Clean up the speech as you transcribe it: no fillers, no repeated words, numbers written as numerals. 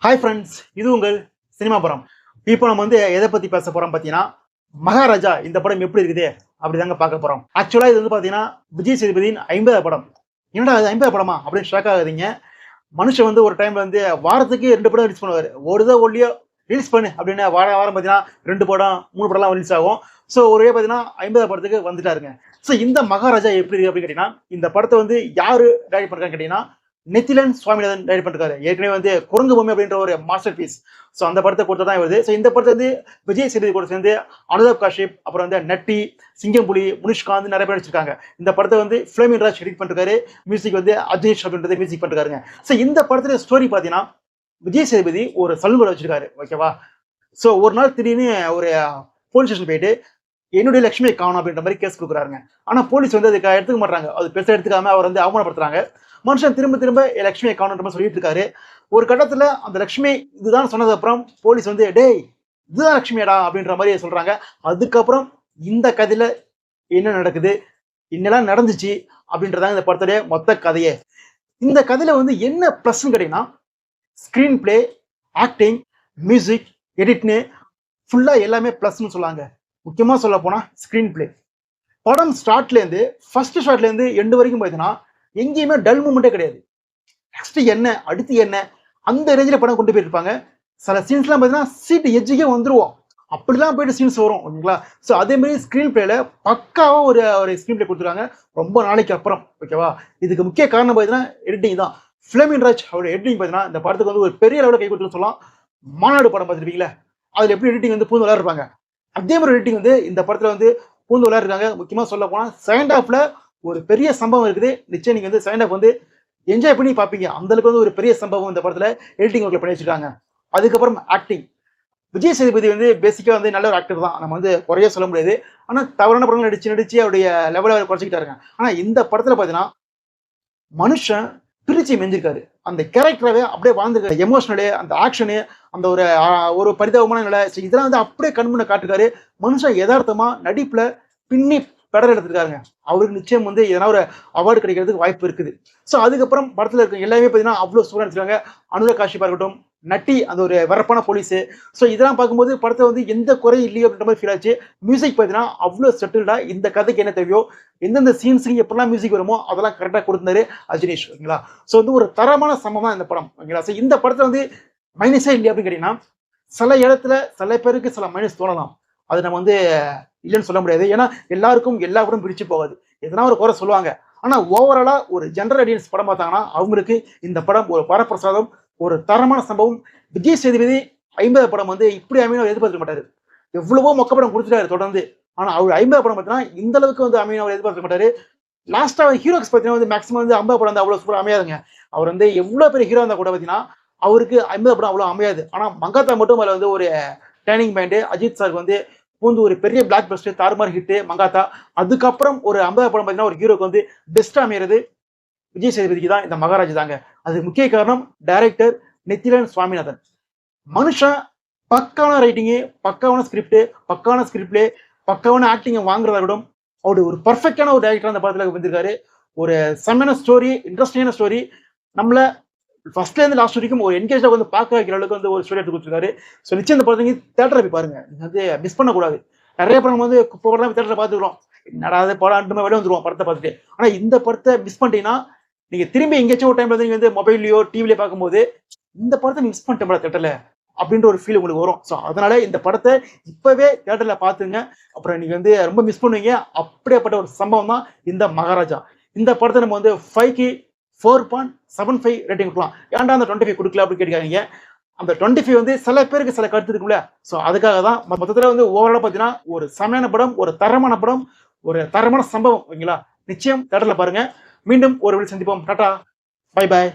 Hi friends, இது உங்கள் cinema படம். இப்போ நம்ம எதை பற்றி பேச போகிறோம் பார்த்தீங்கன்னா, மகாராஜா இந்த படம் எப்படி இருக்குது அப்படி தாங்க பார்க்க போகிறோம். ஆக்சுவலாக இது பார்த்தீங்கன்னா விஜய் சேதுபதியின் 50வது படம். என்னடா அது 50வது படமா அப்படின்னு ஷாக் ஆகாதீங்க. மனுஷன் ஒரு டைம்ல வாரத்துக்கு 2 படம் ரிலீஸ் பண்ணுவார். ஓடுதோ ஒல்லியோ ரிலீஸ் பண்ணு அப்படின்னு வாரம் வாரம் பார்த்தீங்கன்னா 2 படம் 3 படம்லாம் ரிலீஸ் ஆகும். ஸோ ஒரே பார்த்தீங்கன்னா 50வது படத்துக்கு வந்துட்டாருங்க. ஸோ இந்த மகாராஜா எப்படி இருக்கு அப்படின்னு கேட்டீங்கன்னா, இந்த படத்தை யாரு டைரக்ட் பண்ணுறான்னு கேட்டீங்கன்னா நெத்திலன் சுவாமிநாதன் டைரக்ட் பண்ணிருக்காரு. ஏற்கனவே குரங்கு பொம்மை அப்படின்ற ஒரு மாஸ்டர் பீஸ். ஸோ அந்த படத்தை கொடுத்தா தான் வருது. ஸோ இந்த படத்தை விஜய் சேதுபதி கூட சேர்ந்து அனுதாப் காஷ்யப், அப்புறம் நட்டி, சிங்கம்புலி, முனிஷ்காந்த் நிறைய பேர் வச்சிருக்காங்க. இந்த படத்தை ஃபிளேமின் ராஜ் எடிட் பண்ணிருக்காரு. மியூசிக் அஜேஷ் அப்படின்றத மியூசிக் பண்ணிருக்காருங்க. ஸோ இந்த படத்துல ஸ்டோரி பார்த்தீங்கன்னா, விஜய் சேதுபதி ஒரு சலூன் வச்சிருக்காரு. ஓகேவா? ஸோ ஒரு நாள் திடீர்னு ஒரு போலீஸ் ஸ்டேஷன் போயிட்டு என்னுடைய லட்சுமியை காணும் அப்படின்ற மாதிரி கேஸ் கொடுக்குறாங்க. ஆனா போலீஸ் அதுக்கு எடுத்துக்க மாட்டாங்க. அது பெருசா எடுத்துக்காம அவர் அவமானப்படுத்துறாங்க. மனுஷன் திரும்ப திரும்ப லட்சுமியை காணுன்ற சொல்லிட்டு இருக்காரு. ஒரு கட்டத்துல அந்த லட்சுமி இதுதான் சொன்னது அப்புறம் போலீஸ் டேய் இதுதான் லட்சுமியடா அப்படின்ற மாதிரி சொல்றாங்க. அதுக்கப்புறம் இந்த கதையில என்ன நடக்குது, என்னெல்லாம் நடந்துச்சு அப்படின்றதாங்க இந்த படத்துடைய மொத்த கதையே. இந்த கதையில என்ன பிளஸ்ன்னு கேட்டீங்கன்னா, ஸ்கிரீன் பிளே, ஆக்டிங், மியூசிக், எடிட்னு ஃபுல்லா எல்லாமே பிளஸ்ன்னு சொல்லாங்க. முக்கியமா சொல்ல போனா ஸ்கிரீன் பிளே. படம் ஸ்டார்ட்ல இருந்து ஃபர்ஸ்ட் ஷாட்ல இருந்து எண்டு வரைக்கும் பார்த்தீங்கன்னா எங்கேயுமே டல் மூமெண்ட்டே கிடையாது. நெக்ஸ்ட் என்ன, அடுத்து என்ன, அந்த ரேஞ்சில் படம் கொண்டு போயிருப்பாங்க. சில சீன்ஸ்லாம் பார்த்தீங்கன்னா சீட்டு எஜ்ஜுக்கே வந்துருவோம். அப்படிலாம் போயிட்டு சீன்ஸ் வரும். ஓகேங்களா? ஸோ அதே மாதிரி ஸ்க்ரீன் பிளேல பக்காவா ஒரு ஸ்க்ரீன் பிளே கொடுத்துருக்காங்க ரொம்ப நாளைக்கு அப்புறம். ஓகேவா? இதுக்கு முக்கிய காரணம் பார்த்தீங்கன்னா எடிட்டிங் தான். ஃபிளேமின் ராஜ் அவருடைய எடிட்டிங் பார்த்தீங்கன்னா இந்த படத்துக்கு ஒரு பெரிய லெவலில் கை கொடுத்துன்னு சொல்லலாம். மாநாடு படம் பார்த்துருப்பீங்களா? அதில் எப்படி எடிட்டிங் பூந்து விளையாடுறாங்க. அதே மாதிரி எடிட்டிங் இந்த படத்தில் பூந்து விளையாடுறாங்க. முக்கியமாக சொல்ல போனால் செகண்ட் ஹாஃப்ல ஒரு பெரிய சம்பவம் இருக்குது. நிச்சயம் நீங்க செகண்ட் ஹாஃப் என்ஜாய் பண்ணி பார்ப்பீங்க. அந்த அளவுக்கு ஒரு பெரிய சம்பவம் இந்த படத்துல எடிட்டிங் ஒர்க்ல பண்ணி வச்சிருக்காங்க. அதுக்கப்புறம் ஆக்டிங். விஜய் சேதுபதி பேசிக்கா நல்ல ஒரு ஆக்டர் தான். நம்ம குறைய சொல்ல முடியாது. ஆனா தவறான படங்கள் நடிச்சு அவருடைய லெவலை குறைச்சிக்கிட்டாருங்க. ஆனா இந்த படத்துல பாத்தீங்கன்னா மனுஷன் பிரிச்சு மெஞ்சிருக்காரு. அந்த கேரக்டராகவே அப்படியே வாழ்ந்துருக்காரு. எமோஷனலு, அந்த ஆக்ஷனு, அந்த ஒரு பரிதாபமான நிலை, இதெல்லாம் அப்படியே கண்முன்ன காட்டுக்காரு. மனுஷன் யதார்த்தமா நடிப்புல பின்னி பெடர் எடுத்துருக்காருங்க. அவருக்கு நிச்சயம் எதனா ஒரு அவார்டு கிடைக்கிறதுக்கு வாய்ப்பு இருக்குது. ஸோ அதுக்கப்புறம் படத்தில் இருக்க எல்லாமே பார்த்தீங்கன்னா அவ்வளோ சூப்பராக எடுத்துருக்காங்க. அனுராக் காஷ்யப்பா இருக்கட்டும், நட்டி அந்த ஒரு வரப்பான போலீஸு. ஸோ இதெல்லாம் பார்க்கும்போது படத்தை எந்த குறையும் இல்லையோ அப்படின்ற மாதிரி ஃபீல் ஆச்சு. மியூசிக் பார்த்தீங்கன்னா அவ்வளோ செட்டில்டா இந்த கதைக்கு என்ன தேவையோ, எந்தெந்த சீன்ஸுக்கு எப்படிலாம் மியூசிக் வருமோ அதெல்லாம் கரெக்டாக கொடுத்தாரு அஜினேஷ். ஓகேங்களா? ஸோ ஒரு தரமான சம்பவம் தான் இந்த படம். ஓகேங்களா? ஸோ இந்த படத்தில் மைனஸே இல்லையா அப்படின்னு கேட்டீங்கன்னா, சில இடத்துல சில பேருக்கு சில மைனஸ் தோணலாம். அது நம்ம இல்லைன்னு சொல்ல முடியாது. ஏன்னா எல்லாருக்கும் எல்லா படம் பிடிச்சு போகாது. எதனா ஒரு குறை சொல்லுவாங்க. ஆனா ஓவராலா ஒரு ஜெனரல் ஆடியன்ஸ் படம் பார்த்தாங்கன்னா அவங்களுக்கு இந்த படம் ஒரு வரப்பிரசாதம், ஒரு தரமான சம்பவம். விஜய் சேதுபதி 50 படம் இப்படி அமையும் எதிர்பார்க்க மாட்டாரு. எவ்வளவோ மொக்க படம் கொடுத்துட்டாரு தொடர்ந்து. ஆனா அவர் 50 படம் பார்த்தீங்கன்னா இந்த அளவுக்கு அமையும் அவர் எதிர்பார்க்க மாட்டாரு. லாஸ்டா ஹீரோக்ஸ் பார்த்தீங்கன்னா மேக்ஸிமம் 50 படம் அவ்வளவு சூப்பர் அமையாதுங்க. அவர் எவ்வளவு பெரிய ஹீரோ இருந்தா கூட பார்த்தீங்கன்னா அவருக்கு 50 படம் அவ்வளவு அமையாது. ஆனா மங்காத்தா மட்டும் அதுல ஒரு டேர்னிங் பாயிண்ட். அஜித் சாருக்கு ஒரு பெரிய பிளாக் பஸ்டர், தாறுமாறு ஹிட் மங்காத்தா. அதுக்கப்புறம் ஒரு 50 படம் பார்த்தீங்கன்னா ஒரு ஹீரோக்கு பெஸ்ட் அமைகிறது விஜய் சேதுபதிக்கு தான் இந்த மகாராஜ் தாங்க. அது முக்கிய காரணம் டைரக்டர் நெத்திலன் சுவாமிநாதன். மனுஷன் பக்காவான ரைட்டிங்கு, பக்காவான ஸ்கிரிப்ட், பக்காவான ஸ்கிரிப்ட்லே, பக்காவான ஆக்டிங்கை வாங்குறதா கூட அவரு ஒரு பர்ஃபெக்டான ஒரு டைரக்டர் அந்த படத்துல வந்திருக்காரு. ஒரு செம்மையான ஸ்டோரி, இன்ட்ரெஸ்டிங்கான ஸ்டோரி, நம்மள ஃபர்ஸ்ட்ல இருந்து லாஸ்ட் வரைக்கும் ஒரு என்கேஜா பார்க்க வைக்கிற அளவுக்கு ஒரு ஸ்டோரி எடுத்து கொடுத்துருக்காரு. ஸோ நிச்சயம் இந்த படத்தை தேட்டரை போய் பாருங்க. மிஸ் பண்ணக்கூடாது. நிறைய படம் குப்பை படம் தேட்டரை பார்த்துக்கிறோம். என்னடா படம் வெளியே வந்துருவோம் படத்தை பார்த்துட்டு. ஆனா இந்த படத்தை மிஸ் பண்ணிட்டீங்கன்னா நீங்க திரும்பி எங்கேயாச்சும் ஒரு டைம்ல மொபைல்லையோ டிவிலையோ பார்க்கும்போது இந்த படத்தை மிஸ் பண்ணிட்டேன் தேட்டர்ல அப்படின்ற ஒரு ஃபீல் உங்களுக்கு வரும். ஸோ அதனால இந்த படத்தை இப்பவே தேட்டர்ல பார்த்துங்க. அப்புறம் நீங்க ரொம்ப மிஸ் பண்ணுவீங்க. அப்படியேப்பட்ட ஒரு சம்பவம் தான் இந்த மகாராஜா. இந்த படத்தை நம்ம 5க்கு 4.75 ரேட்டிங் கொடுக்கலாம். ஏன்டா அந்த 25 கொடுக்கல அப்படின்னு கேட்காதீங்க. அந்த 25 சில பேருக்கு சில கருத்து இருக்குல்ல. ஸோ அதுக்காக தான் மொத்தத்தில் ஓவராலா பார்த்தீங்கன்னா ஒரு செமையான படம், ஒரு தரமான படம், ஒரு தரமான சம்பவம். ஓகேங்களா? நிச்சயம் தேட்டர்ல பாருங்க. மீண்டும் ஒரு வீடியோவில் சந்திப்போம். Tata, bye bye.